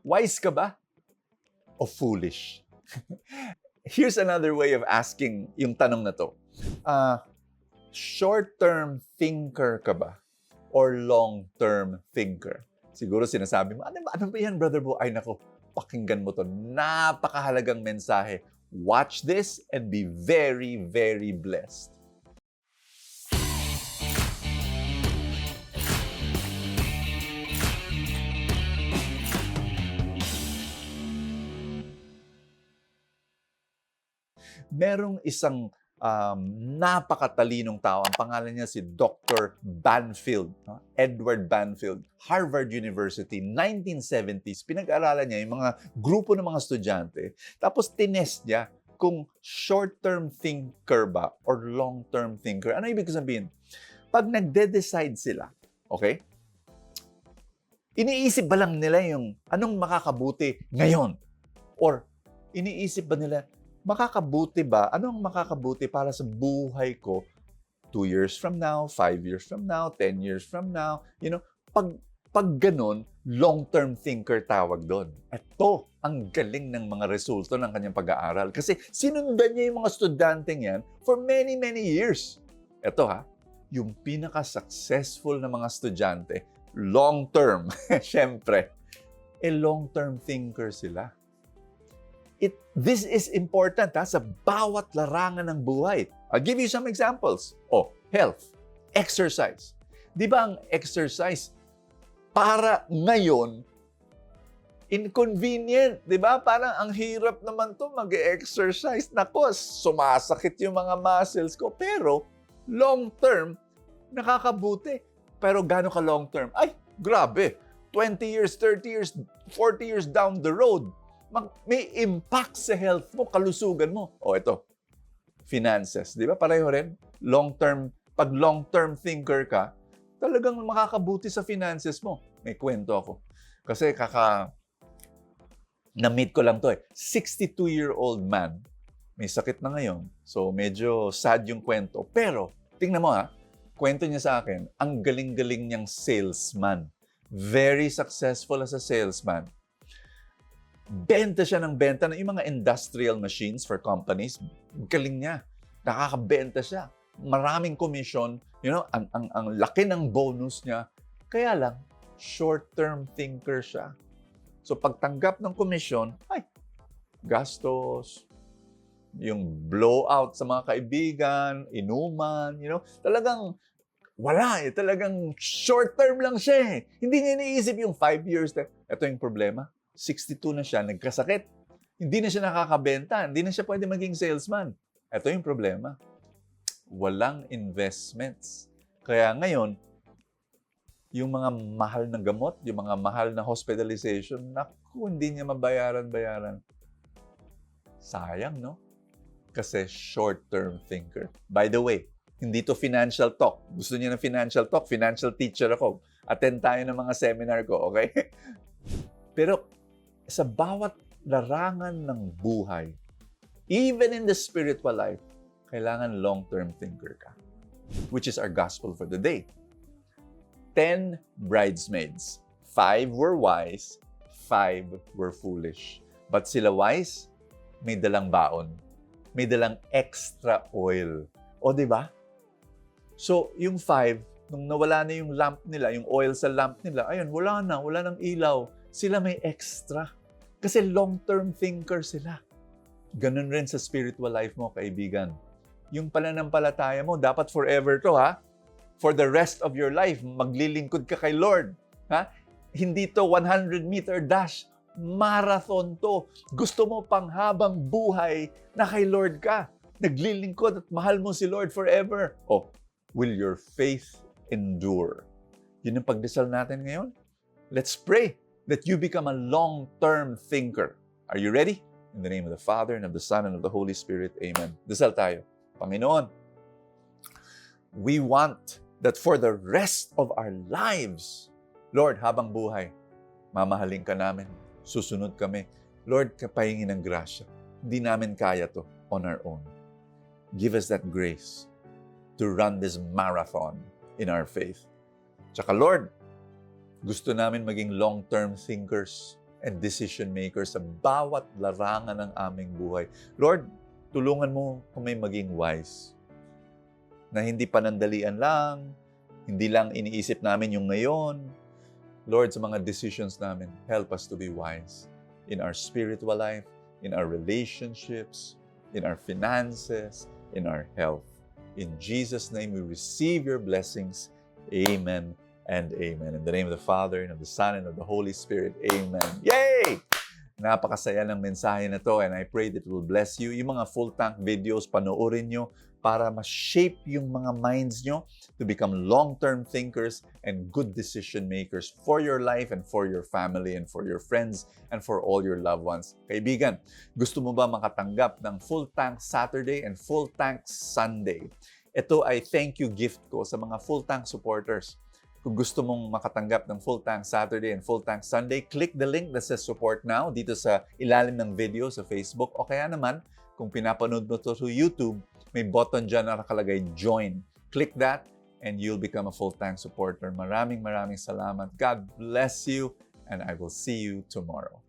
Wise ka ba? O foolish? Here's another way of asking yung tanong na to. Short-term thinker ka ba? Or long-term thinker? Siguro sinasabi mo, ano ba yan, Brother Bo? Ay nako, pakinggan mo to. Napakahalagang mensahe. Watch this and be very, very blessed. Merong isang napakatalinong tao. Ang pangalan niya si Dr. Banfield. Edward Banfield. Harvard University, 1970s. Pinag-aralan niya yung mga grupo ng mga estudyante. Tapos tinest niya kung short-term thinker ba or long-term thinker. Ano ibig sabihin? Pag nagde-decide sila, okay? Iniisip ba lang nila yung anong makakabuti ngayon? Or iniisip ba nila, makakabuti ba? Ano ang makakabuti para sa buhay ko 2 years from now, 5 years from now, 10 years from now? You know, pag ganun, long-term thinker tawag doon. Ito ang galing ng mga resulto ng kanyang pag-aaral. Kasi sinundan niya yung mga estudyanteng yan for many, many years. Ito yung pinaka-successful na mga estudyante, long-term, syempre, long-term thinker sila. This is important sa bawat larangan ng buhay. I'll give you some examples. Health, exercise. Di ba ang exercise para ngayon, inconvenient, di ba? Parang ang hirap naman to mag-exercise. Nako, sumasakit yung mga muscles ko. Pero long term, nakakabuti. Pero gaano ka long term? Ay, grabe. 20 years, 30 years, 40 years down the road, may impact sa health mo, kalusugan mo. Ito, finances. Di ba? Pareho rin. Long-term, pag long-term thinker ka, talagang makakabuti sa finances mo. May kwento ako. Kasi na-meet ko lang to 62-year-old man. May sakit na ngayon. So, medyo sad yung kwento. Pero, tingnan mo kwento niya sa akin, ang galing-galing niyang salesman. Very successful as a salesman. Benta siya ng benta ng yung mga industrial machines for companies. Galing niya. Nakakabenta siya. Maraming commission. Ang laki ng bonus niya. Kaya lang, short-term thinker siya. So pagtanggap ng commission, gastos, yung blowout sa mga kaibigan, inuman, talagang wala talagang short-term lang siya Hindi niya iniisip yung 5 years. Ito yung problema. 62 na siya, nagkasakit. Hindi na siya nakakabenta. Hindi na siya pwede maging salesman. Ito yung problema. Walang investments. Kaya ngayon, yung mga mahal na gamot, yung mga mahal na hospitalization, naku, hindi niya mabayaran-bayaran. Sayang, no? Kasi short-term thinker. By the way, hindi to financial talk. Gusto niya ng financial talk? Financial teacher ako. Attend tayo ng mga seminar ko, okay? Pero sa bawat larangan ng buhay, even in the spiritual life, kailangan long-term thinker ka. Which is our gospel for the day. 10 bridesmaids. 5 were wise, 5 were foolish. But sila wise, may dalang baon. May dalang extra oil. Di ba? So, yung 5, nung nawala na yung lamp nila, yung oil sa lamp nila, ayun, wala nang ilaw. Sila may extra. Kasi long-term thinker sila. Ganun rin sa spiritual life mo, kaibigan. Yung pananampalataya mo, dapat forever to, For the rest of your life, maglilingkod ka kay Lord. Hindi to 100-meter dash. Marathon to. Gusto mo pang habang buhay na kay Lord ka. Naglilingkod at mahal mo si Lord forever. Will your faith endure? Yun ang pagdasal natin ngayon. Let's pray that you become a long-term thinker. Are you ready? In the name of the Father, and of the Son, and of the Holy Spirit. Amen. Dasal tayo. Panginoon, we want that for the rest of our lives, Lord, habang buhay, mamahalin ka namin, susunod kami. Lord, kapahingin ng grasya. Hindi namin kaya to on our own. Give us that grace to run this marathon in our faith. Tsaka Lord, gusto namin maging long-term thinkers and decision makers sa bawat larangan ng aming buhay. Lord, tulungan mo kami maging wise. Na hindi panandalian lang, hindi lang iniisip namin yung ngayon. Lord, sa mga decisions namin, help us to be wise in our spiritual life, in our relationships, in our finances, in our health. In Jesus' name, we receive your blessings. Amen and amen. In the name of the Father, and of the Son, and of the Holy Spirit. Amen. Yay! Napakasaya ng mensahe na to, and I pray that it will bless you. Yung mga full tank videos, panoorin nyo para ma-shape yung mga minds nyo to become long-term thinkers and good decision makers for your life and for your family and for your friends and for all your loved ones. Kaibigan, gusto mo ba makatanggap ng full tank Saturday and full tank Sunday? Ito ay thank you gift ko sa mga full tank supporters. Kung gusto mong makatanggap ng full tank Saturday and full tank Sunday, click the link that says support now dito sa ilalim ng video sa Facebook. O kaya naman, kung pinapanood mo to through YouTube, may button dyan na nakalagay join. Click that and you'll become a full tank supporter. Maraming salamat. God bless you and I will see you tomorrow.